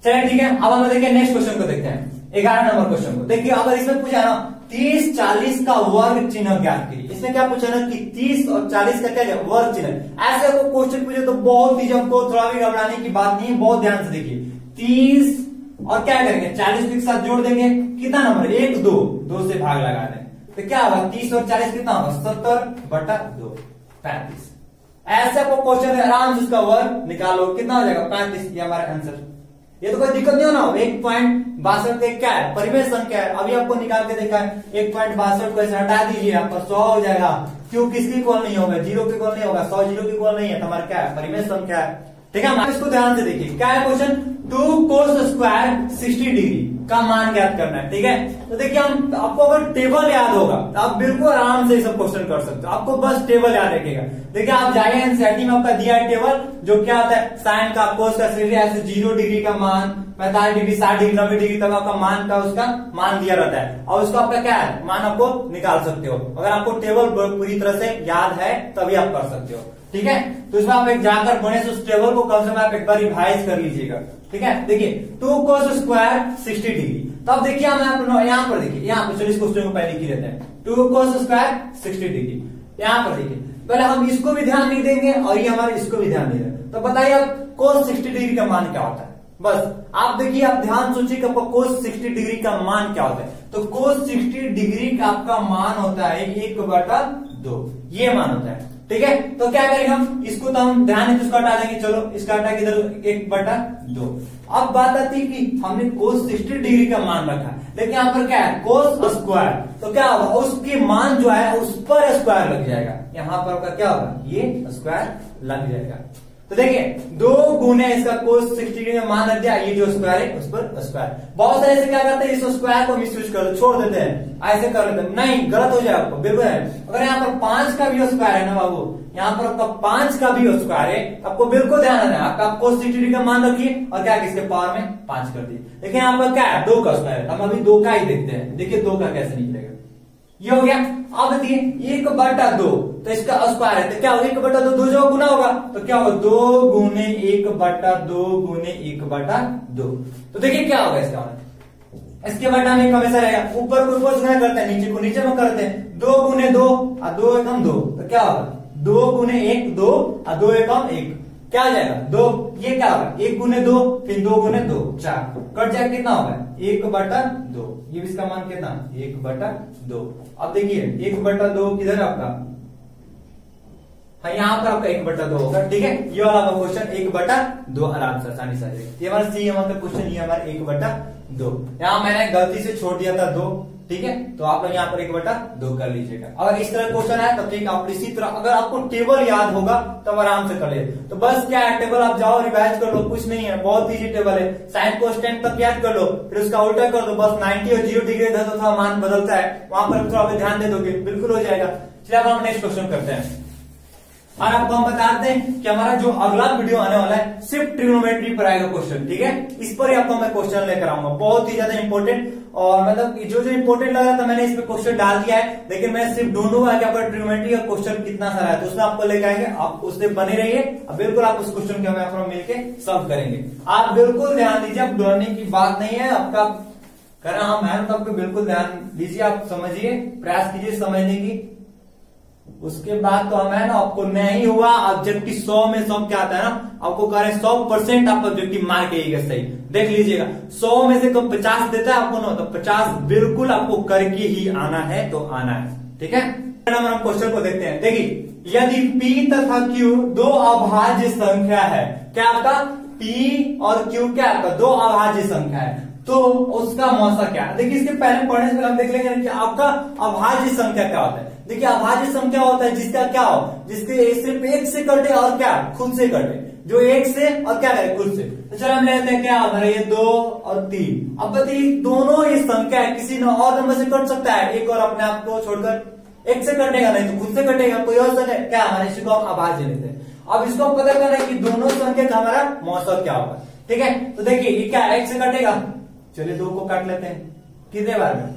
चलिए ठीक है, अब हम देखिए नेक्स्ट क्वेश्चन को देखते हैं, 11 नंबर क्वेश्चन को। देखिए अगर इसमें पूछा ना 30 40 का वर्ग चिन्ह ज्ञात कीजिए, इसमें क्या पूछा ना कि 30 और 40 का क्या है वर्ग चिन्ह, ऐसे आपको क्वेश्चन पूछे तो बहुत ही हमको थोड़ा भी घबराने की बात नहीं है, बहुत ध्यान से देखिए 30 और क्या करेंगे 40 के साथ जोड़ देंगे, कितना नंबर 1 2 से भाग लगा दें, तो क्या होगा 30 और 40 कितना होगा 70/2 35। ऐसे आपको क्वेश्चन आराम से उसका वर्ग निकालो, कितना हो जाएगा 35, ये हमारा आंसर। ये तो कोई दिक्कत नहीं हो ना, 1.62 क्या है परिमेय संख्या है, अभी आपको निकाल के देखा है 1.62 को ऐसे हटा दीजिए, आपका 100 हो जाएगा, क्यों किसकी इक्वल नहीं होगा 0 के इक्वल नहीं होगा, 100 0 के इक्वल नहीं है, तो हमारा क्या है परिमेय संख्या है, ठीक है। हम इसको ध्यान से देखिए क्या है क्वेश्चन, 2 cos² 60 डिग्री, का मान ज्ञात करना है। ठीक है, तो देखिए हम आपको अगर टेबल याद होगा तो आप बिल्कुल आराम से सब क्वेश्चन कर सकते हो। आपको बस टेबल याद रखेगा। देखिए आप जाइए एनसीईआरटी में आपका दिया है टेबल, जो क्या होता है साइन का, कोस का, ऐसे 0 डिग्री का मान, 45 डिग्री, 60 डिग्री, 90 डिग्री तक आपका मान का उसका मान दिया रहता है, और उसका आपका क्या है मान आपको निकाल सकते हो। अगर आपको टेबल पूरी तरह से याद है तभी आप कर सकते हो। ठीक है, तो इसमें आप एक जाकर बने से उस टेबल को कम से कम आप एक बार रिवाइज कर लीजिएगा। ठीक है, देखिए 2 cos स्क्वायर 60 डिग्री। तो अब देखिए हम यहाँ पर देखिए, यहाँ पर चलिए इस क्वेश्चन को पहले लिख लेते हैं। 2 cos स्क्वायर 60 डिग्री, यहाँ पर देखिए पहले हम इसको भी ध्यान नहीं देंगे और ये हमारे इसको भी ध्यान देंगे। तो बताइए आप cos 60 डिग्री का मान क्या होता है। बस आप देखिए, आप ध्यान सोचिए कि आपका cos 60 डिग्री का मान क्या होता है। तो cos 60 डिग्री का आपका मान होता है 1/2, ये मान होता है। ठीक है, तो क्या करेंगे हम इसको, तो हम ध्यान है इसको हटा देंगे। चलो इसका हटा के इधर 1/2। अब बात आती है कि हमने cos 60 डिग्री का मान रखा है, लेकिन यहाँ पर क्या है cos स्क्वायर, तो क्या होगा उसकी मान जो है उस पर स्क्वायर लग जाएगा। यहाँ पर आपका क्या होगा, ये स्क्वायर लग जाएगा। तो देखिए 2 गुने इसका cos 60 डिग्री में मान रख दिया, ये जो स्क्वायर है उस पर स्क्वायर। बहुत सारे ऐसे क्या करते हैं, इस स्क्वायर को मिसयूज कर छोड़ देते हैं, ऐसे कर लेते हैं, नहीं गलत हो जाएगा आपको, बिल्कुल है। अगर यहाँ पर 5 का भी स्क्वायर है ना बाबू, यहाँ पर आपका 5 का भी स्क्वायर है, आपको बिल्कुल ध्यान रखना है। आपका cos 60 डिग्री का मान रखिए और क्या इसके पावर में 5 कर दिए। लेकिन यहाँ पर क्या है 2 का स्क्वायर है, हम अभी 2 का ही देखते हैं। देखिए 2 का कैसे निकलेगा, ये हो गया। अब देखिए 1/2, तो इसका स्क्वायर है तो क्या होगा 1/2, 2 जगह गुना होगा तो क्या होगा 2 गुने 1/2 गुने 1/2। तो देखिए क्या होगा इसके बटा में हमेशा रहेगा, ऊपर को ऊपर गुना करते हैं, नीचे को नीचे में करते हैं। 2 गुने 2 और 2 एकम 2, तो क्या होगा 2 गुने 1 2 और 2 एकम 1, क्या आ जाएगा 2। ये क्या होगा 1 गुने 2, फिर 2 गुने 2 4, कट जाएगा कितना होगा 1/2। ये भी इसका मान कितना 1/2। अब देखिए 1/2 किधर है आपका, हाँ यहाँ पर आपका 1/2 होगा। ठीक है, ये वाला आपका क्वेश्चन 1/2 आराम से आसानी से। ये हमारा सी का क्वेश्चन, ये हमारा 1/2। यहाँ मैंने गलती से छोड़ दिया था 2। ठीक है, तो आप लोग यहाँ पर 1/2 कर लीजिएगा। अगर इस तरह क्वेश्चन है तब ठीक, आप इसी तरह अगर आपको टेबल याद होगा तब आराम से कर ले। तो बस क्या है, टेबल आप जाओ रिवाइज कर लो, कुछ नहीं है, बहुत इजी टेबल है। साइन कोसेंट तक याद कर लो, फिर उसका उल्टा कर दो, बस 90 और 0 डिग्री इधर तो थोड़ा मान बदलता है, वहां पर थोड़ा ध्यान दे दोगे बिल्कुल हो जाएगा। चलिए अब हम नेक्स्ट क्वेश्चन करते हैं। और आपको हम बताते हैं कि हमारा जो अगला वीडियो आने वाला है सिर्फ ट्रिग्नोमेट्री पर आएगा क्वेश्चन। ठीक है, इस पर ही आपको मैं क्वेश्चन लेकर आऊंगा, बहुत ही ज्यादा इंपॉर्टेंट। और मतलब जो इंपॉर्टेंट लगा था मैंने इस पे क्वेश्चन डाल दिया है, लेकिन मैं सिर्फ ढूंढूंगा कि आपका ट्रिग्नोमेट्री का क्वेश्चन कितना सारा है, तो उसमें आपको लेकर आएंगे। आप उससे बने रहिए, बिल्कुल आप उस क्वेश्चन के हम मिलकर सॉल्व करेंगे। आप बिल्कुल ध्यान दीजिए, आप डरने की बात नहीं है, आपका करना हम है तो आपको बिल्कुल ध्यान दीजिए, आप समझिए, प्रयास कीजिए समझने की। उसके बाद तो हम है ना, आपको नहीं हुआ ऑब्जेक्टिव 100 में 100 क्या आता है ना, आपको कह रहे 100% आप ऑब्जेक्टिव मार्क आइएगा सही। देख लीजिएगा 100 में से कब 50 देता है आपको, तो 50 बिल्कुल आपको करके ही आना है, तो आना है। ठीक है, नंबर हम क्वेश्चन को देखते हैं। देखिए यदि P तथा Q 2 अभाज्य संख्या है, क्या आपका P और Q क्या आपका 2 अभाज्य संख्या है, तो उसका मौसा क्या है। देखिए इसके पहले पढ़ने से हम देख लेंगे कि आपका अभाज्य संख्या क्या होता है। देखिए अभाज्य संख्या होता है जिसका क्या हो, जिसके सिर्फ 1 से कटे और क्या खुद से कटे, जो 1 से और क्या करे खुद से। तो चलो हम लेते हैं क्या हमारा ये 2 और 3। अब बताइए दोनों ये संख्या है, किसी न और नंबर से कट सकता है, एक और अपने आप को छोड़कर 1 से कटेगा, नहीं तो खुद से कटेगा, कोई और संख्या क्या हमारे इसी को हम अभाज्य लेते हैं। अब इसको पता करना है कि दोनों संख्या का हमारा मौसा क्या होगा। ठीक है, तो देखिए ये क्या 1 से कटेगा, चलिए 2 को काट लेते हैं, कितने बार में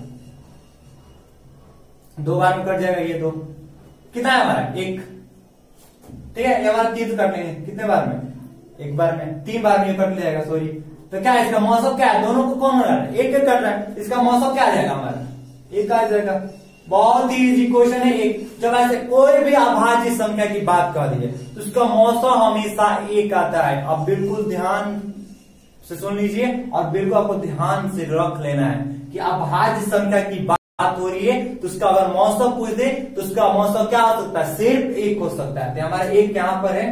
2 बार में कट जाएगा, ये 2 कितना है हमारा 1। ठीक है, ये हमारा 3 कट लेंगे, कितने बार में 1 बार में, 3 बार में ये कट लेगा सॉरी। तो क्या है इसका मौसम क्या है, दोनों को कौन हो रहा है 1 कट रहा है, इसका मौसम क्या आ जाएगा हमारा 1 आ जाएगा। बहुत ही इजी क्वेश्चन है। एक जब ऐसे कोई भी अभाज्य संख्या की बात कर दी है तो उसका मौसम हमेशा 1 आता है। अब बिल्कुल ध्यान से सुन लीजिए और बिल्कुल आपको ध्यान से रख लेना है कि अभाज्य संख्या की बात हो रही है तो उसका अगर मौसम पूछ दे तो उसका मौसम क्या हो सकता है, सिर्फ 1 हो सकता है। तो हमारा 1 यहाँ पर है,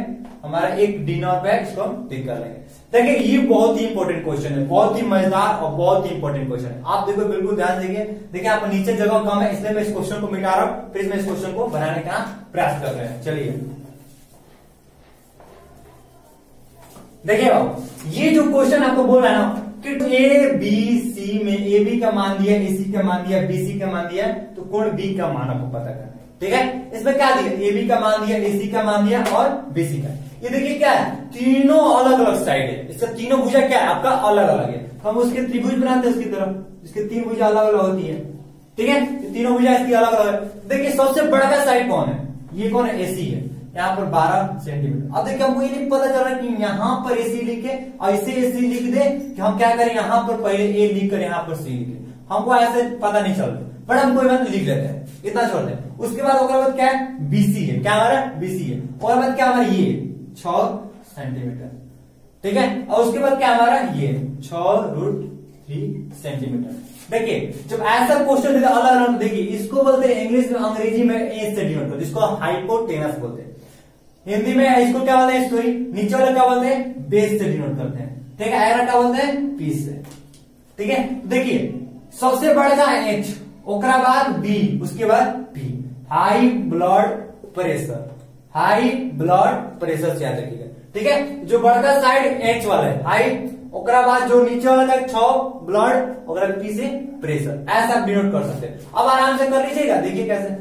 हमारा 1 डी नॉट पे, इसको हम टिक कर लेंगे। देखिए ये बहुत ही इंपॉर्टेंट क्वेश्चन है, बहुत ही मजेदार और बहुत ही इंपॉर्टेंट क्वेश्चन है। आप देखो बिल्कुल ध्यान देंगे। देखिए आप नीचे जगह कम है इसलिए मैं इस क्वेश्चन को मिटा रहा हूं, फिर मैं इस क्वेश्चन को बनाने का प्रयास कर रहे हैं। चलिए देखिए बाबू, ये जो क्वेश्चन आपको बोल रहा है ना कि ए बी सी में ए बी का मान दिया, ए सी का मान दिया, बी सी का मान दिया, तो कोण बी का मान आपको पता करना है। ठीक है, इसमें क्या दिया, ए बी का मान दिया, ए सी का मान दिया और बी सी का। ये देखिए क्या है, तीनों अलग अलग साइड है, इसका तीनों भुजा क्या है आपका अलग अलग है। हम उसके त्रिभुज बनाते हैं उसकी तरफ, इसके तीन भुजा अलग अलग होती है। ठीक है, तीनों भुजा इसकी अलग अलग है। देखिए सबसे बड़ा का साइड कौन है, ये कौन है, एसी है, यहाँ पर 12 सेंटीमीटर। अब देखिए हमको ये नहीं पता चल रहा कि यहाँ पर एसी लिखे ऐसे एसी लिख दे कि हम क्या करें, यहाँ पर पहले ए लिख कर यहाँ पर सी लिखे, हमको ऐसे पता नहीं चलता, बट हम कोई बात लिख लेते हैं, इतना छोड़ते हैं। उसके बाद बाद क्या है, बीसी है, क्या हमारा बीसी है, और बाद क्या हमारा ये 6 सेंटीमीटर। ठीक है, और उसके बाद क्या हमारा ये 6√3 सेंटीमीटर। देखिए जब ऐसा क्वेश्चन देते अलग अलग, देखिए इसको बोलते हैं इंग्लिश में, अंग्रेजी में ए से डिनोट करते, जिसको हाइपोटेनस बोलते हैं। हिंदी में इसको क्या बोलते हैं, स्टोरी, नीचे वाला क्या बोलते हैं, बेस से डिनोट करते हैं। ठीक है, अगला क्या बोलते हैं, पीस से। ठीक है, देखिए सबसे बड़ा का एच, ओकरा बाद बी, उसके बाद P, high blood pressure, high blood pressure से याद रखिएगा। ठीक है, जो बड़का साइड एच वाला है हाई, ओकरा बाद जो नीचे वाला का 6 ब्लड, ओकरा पी से प्रेशर, ऐसा आप डिनोट कर सकते हैं। अब आराम से कर लीजिएगा, देखिए कैसे।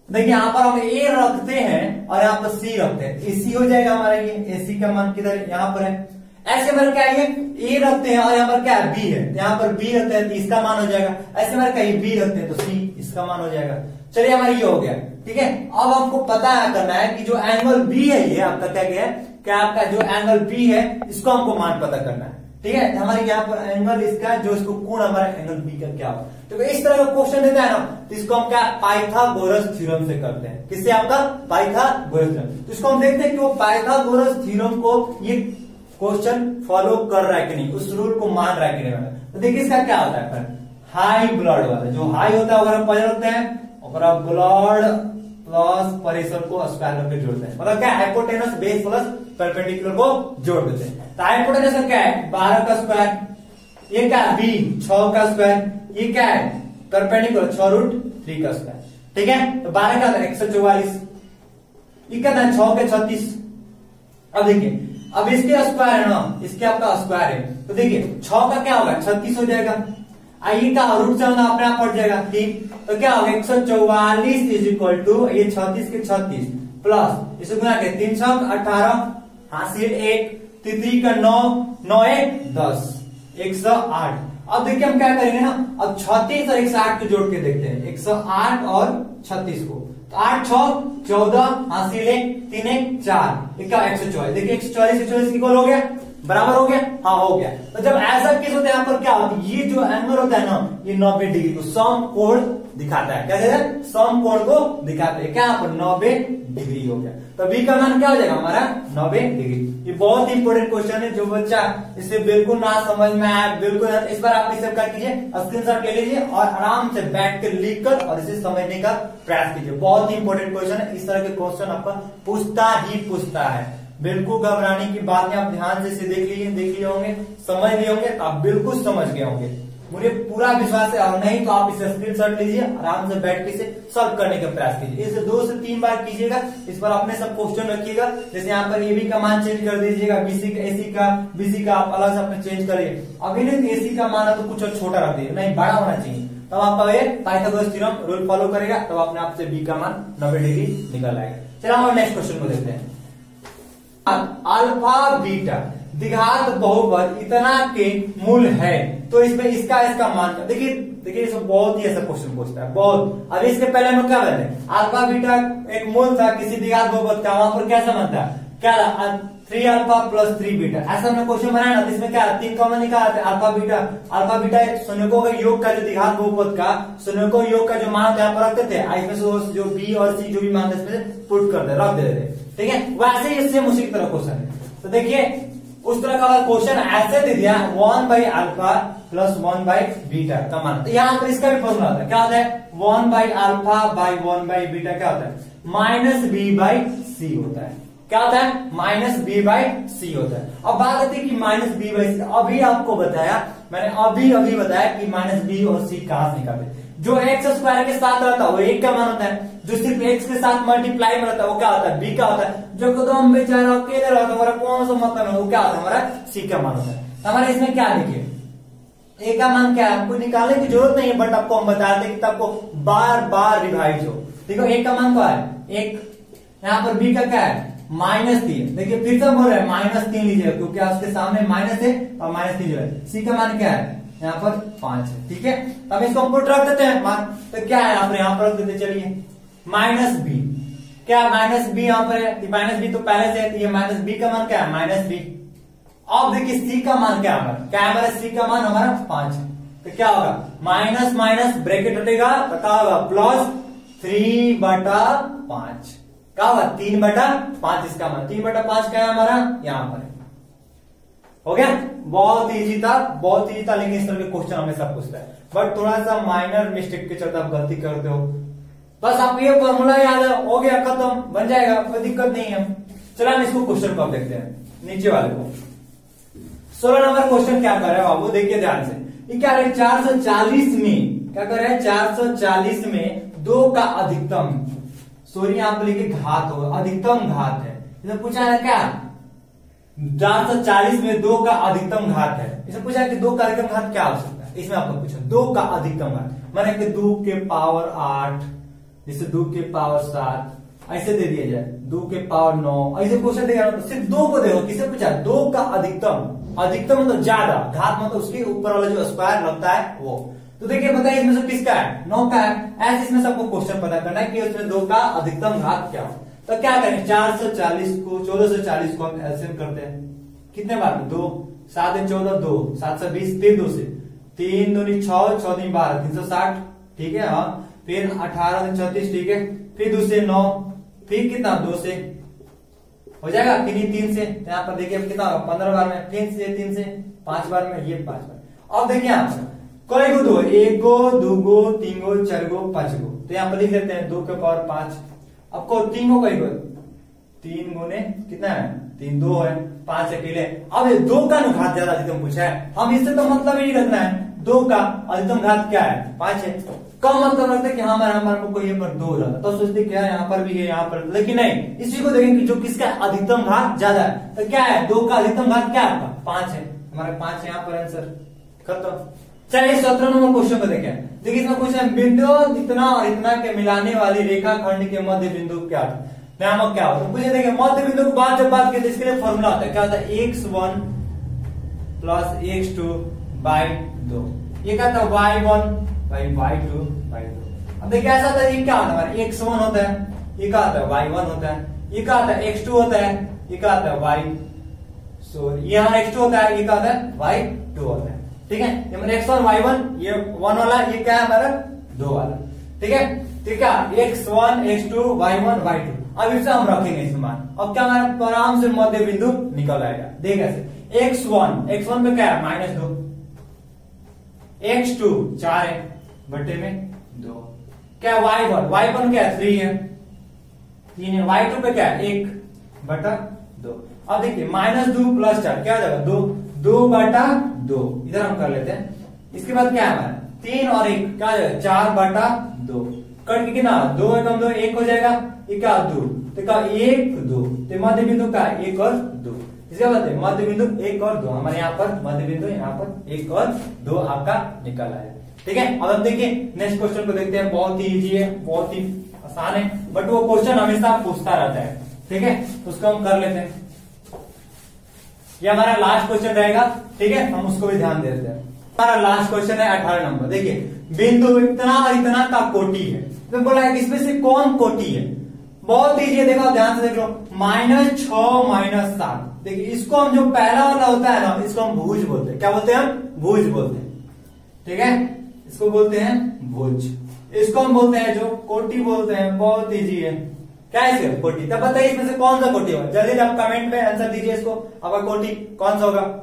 देखिए यहाँ पर हम ए रखते हैं और यहाँ पर सी रखते हैं, एसी हो जाएगा हमारा, ये एसी का मान किधर यहाँ पर है। ऐसे हमारे क्या है, ए रखते हैं और यहाँ पर क्या है, बी है, यहाँ पर बी रखते हैं तो इसका मान हो जाएगा। ऐसे हमारे क्या, बी रखते हैं तो सी, इसका मान हो जाएगा। चलिए हमारा ये हो गया। ठीक है, अब हमको पता करना है कि जो एंगल बी है, ये आपका क्या गया, क्या आपका जो एंगल बी है इसको हमको मान पता करना है। ठीक है, हमारे यहाँ पर एंगल इसका जो इसको कोण हमारा एंगल बी का क्या होगा, तो इस तरह का क्वेश्चन देता है ना, तो इसको हम क्या पाइथागोरस थ्योरम से करते हैं। किससे, आपका पाइथागोरस थ्योरम। तो इसको हम देखते हैं कि वो पाइथागोरस थ्योरम को ये क्वेश्चन फॉलो कर रहा है कि नहीं, उस रूल को मान रहा है कि नहीं। तो देखिए इसका क्या होता है, हाई ब्लड वाला जो हाई होता है अगर हम पहले रखते हैं, ब्लड प्लस प्रेशर को स्क्वायर करके जोड़ते हैं, मतलब क्या, हाइपोटेनस बेस प्लस परपेंडिकुलर को जोड़ देते हैं। तो हाइपोटेनस क्या है, 12 का स्क्वायर, ये क्या है, बी 6 का स्क्वायर, ये क्या है, परपेंडिकुलर 6√3 का स्क्वायर। ठीक है, तो 12 का 144, ये क्या था 6 के 36। अब देखिए अब इसके स्क्वायर है ना, इसके आपका स्क्वायर है, तो देखिए 6 का क्या होगा, 36 हो जाएगा, आई का रूट से अपने आप पड़ जाएगा। ठीक, तो क्या होगा 144 इज इक्वल टू ये 36 के 36 प्लस इसे गुना के 3 6 18 हासिल 1 3 का 9 9 1 10 108। अब देखिए हम क्या करेंगे ना, अब 36 और 108 को जोड़ के देखते हैं, 108 और 36 को, तो 8 6 14 हासिल 1 3 1 4 क्या 144। देखिए 144 144 इक्वल हो गया, बराबर हो गया, हाँ हो गया। तो जब ऐसा केस होता है यहाँ पर क्या होता है, ये जो एंगल होता है ना, ये 90 डिग्री को सम कोण दिखाता है। क्या कहते हैं, सम कोण को दिखाते हैं, क्या यहाँ पर 90 डिग्री हो गया। तो बी का मान क्या हो जाएगा हमारा 90 डिग्री। ये बहुत इंपॉर्टेंट क्वेश्चन है, जो बच्चा इसे बिल्कुल ना समझ में आया, बिल्कुल इस बार आप इसे क्या कीजिए, स्क्रीनशॉट ले लीजिए और आराम से बैठ कर लिख कर और इसे समझने का प्रयास कीजिए। बहुत ही इंपॉर्टेंट क्वेश्चन है, इस तरह के क्वेश्चन आपका पूछता ही पूछता है। बिल्कुल घबराने की बात नहीं, आप ध्यान से इसे देख लिए होंगे, समझ लिए होंगे, तो आप बिल्कुल समझ गए होंगे, मुझे पूरा विश्वास है। और नहीं तो आप इसे स्क्रीनशॉट लीजिए, आराम से बैठ के इसे सॉल्व करने का प्रयास कीजिए। इसे 2 से 3 बार कीजिएगा, इस पर अपने सब क्वेश्चन रखिएगा। जैसे यहाँ पर एबी का मान चेंज कर दीजिएगा, बीसी का, एसी का, बीसी का आप अलग से अपने चेंज करिए। अभी नहीं एसी का मान है तो कुछ और छोटा रख दीजिए, नहीं बड़ा होना चाहिए, तब आपका ये पाइथागोरस थ्योरम रूल फॉलो करेगा, तब अपने आप से बी का मान 90 डिग्री निकल आएगा। चलिए हम नेक्स्ट क्वेश्चन को देखते हैं। अल्फा बीटा द्विघात बहुपद इतना के मूल है, तो इसमें इसका मान देखिए इसमें बहुत ही ऐसा क्वेश्चन पूछता है बहुत। अब इसके पहले हम क्या कहते हैं, अल्फा बीटा एक मूल था किसी द्विघात बहुपद का, वहां पर कैसा बनता है, क्या 3 अल्फा प्लस 3 बीटा, ऐसा हमने क्वेश्चन बनाया ना। इसमें क्या 3 कॉमन निकाला, अल्फा बीटा शून्यकों का योग का जो द्विघात बहुपद का शून्यकों योग का जो मान यहाँ पर रखते थे, इसमें से जो बी और सी जो भी मान इसमें पुट करते रख देते थे। ठीक है, वैसे ही सेम उसी तरह क्वेश्चन है। तो देखिए उस तरह का क्वेश्चन ऐसे दे दिया 1/अल्फा प्लस 1/बीटा का मान, तो यहाँ पर इसका भी फॉर्मूला होता है, क्या होता है 1/अल्फा बाई 1/बीटा क्या होता है -b/c होता है। क्या होता है -b/c होता है। अब बात आती है कि -b/c, अभी आपको बताया मैंने, अभी बताया कि -b और c कहां से निकालते। जो एक्स स्क्वायर के साथ रहता है वो एक का मान होता है, जो सिर्फ एक्स के साथ मल्टीप्लाई में रहता है वो क्या होता है, बी का होता है, जो एकदम बेचारा अकेले रहता है हमारा कौन सा मतलब है वो क्या होता है, हमारा सी का मान होता है। हमारे इसमें क्या देखिए, ए का मान क्या है आपको निकालने की जरूरत नहीं है, बट आपको हम बताते हैं कि आपको बार बार रिवाइज हो। देखो ए का मान क्या है, एक, यहाँ पर बी का क्या है -3। देखिए फिर से बोल रहे हैं -3 लीजिएगा क्योंकि उसके सामने माइनस है और -3 जो है। सी का मान क्या है, यहाँ पर 5 है, ठीक है। अब इसको हम पुट रख देते हैं मान, तो क्या है यहाँ पर रख देते, चलिए -b, क्या -b यहाँ पर है, -b तो पहले से है, तो ये -b का मान क्या है -b। अब देखिए सी का मान क्या है, क्या है हमारा सी का मान हमारा 5 है, तो क्या होगा माइनस माइनस ब्रैकेट हटेगा तो क्या होगा +3/5, क्या होगा 3/5 इसका मान, 3/5 क्या है हमारा यहाँ पर है। हो गया, बहुत इजी था, बहुत इजी था, लेकिन इस तरह के क्वेश्चन हमेशा पूछता है, बट थोड़ा सा माइनर मिस्टेक के चलते आप गलती करते हो। बस आप ये फॉर्मूला याद है, हो गया खत्म, बन जाएगा, कोई दिक्कत नहीं है। चलो हम इसको क्वेश्चन को आप देखते हैं, नीचे वाले को 16 नंबर क्वेश्चन क्या कर रहे हैं बाबू, देखिए ध्यान से। ये क्या है 440 में क्या कर रहे हैं, 440 में 2 का अधिकतम, सॉरी यहाँ पर लिखे घात होगा, अधिकतम घात है। इसे पूछा है क्या 440 में 2 का अधिकतम घात है, इसे पूछा है कि 2 का अधिकतम घात क्या हो सकता है। इसमें आपको पूछा 2 का अधिकतम घात माने कि 2 के पावर 8, जैसे 2 के पावर 7 ऐसे दे दिया जाए, 2 के पावर 9 ऐसे क्वेश्चन देगा तो सिर्फ 2 को देखो, किसे पूछा 2 का अधिकतम, अधिकतम मतलब ज्यादा, घात मतलब उसके ऊपर वाला जो स्क्वायर लगता है वो। तो देखिए बताइए इसमें से किसका है, 9 का है। ऐसे इसमें सबको क्वेश्चन पता करना है कि उसमें 2 का अधिकतम घात क्या हो। तो क्या करें 440 को 1440 को हम एलसीएम करते हैं, कितने बार 2, 7 14 2, 7 से 20, फिर 2 से 3 दूनी 6, 6 दूनी 12, 360, ठीक है। हाँ फिर 18 दूनी 36, ठीक है, फिर 2 से 9, फिर कितना 2 से हो जाएगा, फिर 3 से, यहाँ पर देखिए कितना 15 बार में, फिर से 3 से 5 बार में, ये 5 बार। अब देखिए यहाँ पर कई गो 2, 1 गो 2 गो 3 गो 4 गो 5 गो, तो यहाँ पर लिख लेते हैं 2 के पावर 5। आपको 3 गो कई गो 3 गुने कितना है 3, 2 है, 5 अकेले। अब ये 2 का घात ज्यादा अधिकतम पूछा है, हम इससे तो मतलब ही रखना है 2 का अधिकतम घात क्या है 5 है। कम मतलब रखते कि हमारे को ये पर 2 हो जाता, तो सोचते क्या यहाँ पर भी है यहाँ पर, लेकिन नहीं, इसी को देखेंगे कि जो किसका अधिकतम घात ज्यादा है, तो क्या है 2 का अधिकतम घात क्या है 5 है, हमारा 5 है यहाँ पर आंसर खत्म। चलिए 17 नंबर क्वेश्चन को देखें। देखिए इसमें क्वेश्चन बिंदु इतना और इतना के मिलाने वाली रेखा खंड के मध्य बिंदु क्या नामक क्या होता है, मुझे देखिए मध्य बिंदु को जब बात करते इसके लिए फॉर्मूला होता है, क्या होता है x1 + x2/2, ये क्या था y1/y2/2। अब देखिए ऐसा था, ये क्या होता है x1 होता है, ये क्या होता है y1 होता है, ये क्या होता है x2 होता है, ये क्या होता है यहाँ x2 होता है, ये क्या होता है y2 होता है, ठीक है। ये मैंने x1 y1, ये 1 वाला, ये क्या है हमारा 2 वाला, ठीक है। ठीक है x1 x2 y1 y2, अब इसे हम रखेंगे इस मान, अब क्या हमारा आराम से मध्य बिंदु निकल आएगा। देख ऐसे x1 पे क्या है -2, x2 4 है बटे में 2, क्या y1 क्या है 3 है, 3 है, y2 पे क्या है 1/2। अब देखिए -2 + 4 क्या हो जाएगा 2/2, इधर हम कर लेते हैं। इसके बाद क्या है हमारा 3 और 1 क्या हो जाएगा 4/2, कट के कितना 2 कम 2 1 हो जाएगा, ये क्या 2, तो क्या 1 2, तो मध्य बिंदु का 1 और 2, इसके बाद मध्य बिंदु 1 और 2, हमारे यहाँ पर मध्य बिंदु यहाँ पर 1 और 2 आपका निकल आया, ठीक है। अब हम देखिए नेक्स्ट क्वेश्चन को देखते हैं, बहुत ही इजी है, बहुत ही आसान है, बट वो क्वेश्चन हमेशा पूछता रहता है, ठीक है, उसको हम कर लेते हैं। ये हमारा लास्ट क्वेश्चन रहेगा, ठीक है, हम उसको भी ध्यान देते हैं। हमारा लास्ट क्वेश्चन है 18 नंबर। देखिए बिंदु इतना और इतना का कोटि है, तो बोला है इसमें से कौन कोटि है, बहुत इजी है, देखो ध्यान से देख लो -6 -7। देखिए इसको हम जो पहला वाला होता है ना, इसको हम भुज बोलते हैं, क्या बोलते हैं हम भुज बोलते हैं, ठीक है, इसको बोलते हैं भुज। इसको हम बोलते हैं जो कोटि बोलते हैं, बहुत इजी है, क्या है कोटि। तब बताइए इसमें से कौन सा कोटि होगा, जल्दी आप कमेंट में आंसर दीजिए, इसको आपका कोटि कौन सा होगा।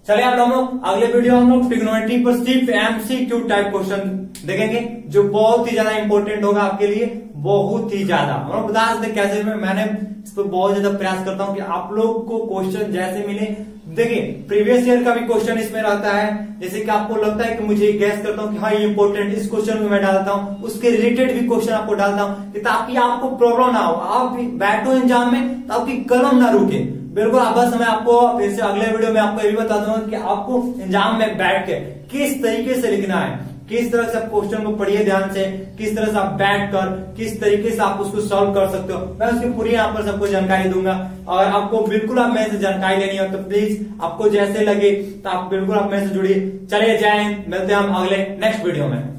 चलिए आप लोग अगले वीडियो हम लोग ट्रिग्नोमेट्री पर सिर्फ MCQ टाइप क्वेश्चन देखेंगे, जो बहुत ही ज्यादा इंपॉर्टेंट होगा आपके लिए, बहुत ही ज्यादा। हम लोग बता सकते कैसे मैंने इस पर बहुत ज्यादा प्रयास करता हूँ कि आप लोग को क्वेश्चन जैसे मिले देखिए प्रीवियस ईयर का भी क्वेश्चन इसमें रहता है, जैसे कि आपको लगता है कि मुझे गैस करता हूँ कि हाँ ये इंपॉर्टेंट, इस क्वेश्चन में मैं डालता हूँ, उसके रिलेटेड भी क्वेश्चन आपको डालता हूँ ताकि आपको प्रॉब्लम ना हो। आप बैठो एग्जाम में तो आपकी कलम ना रुके। बिल्कुल आप बस मैं आपको फिर से अगले वीडियो में आपको ये भी बता दूंगा कि आपको एग्जाम में बैठ के किस तरीके से लिखना है, किस तरह से आप क्वेश्चन को पढ़िए ध्यान से, किस तरह से आप बैठ कर किस तरीके से आप उसको सॉल्व कर सकते हो, मैं उसकी पूरी यहाँ पर सबको जानकारी दूंगा। और आपको बिल्कुल आप मेरे से जानकारी लेनी हो तो प्लीज आपको जैसे लगे तो आप बिल्कुल आप मेरे से जुड़िए। चलिए जाए, मिलते हैं हम अगले नेक्स्ट वीडियो में।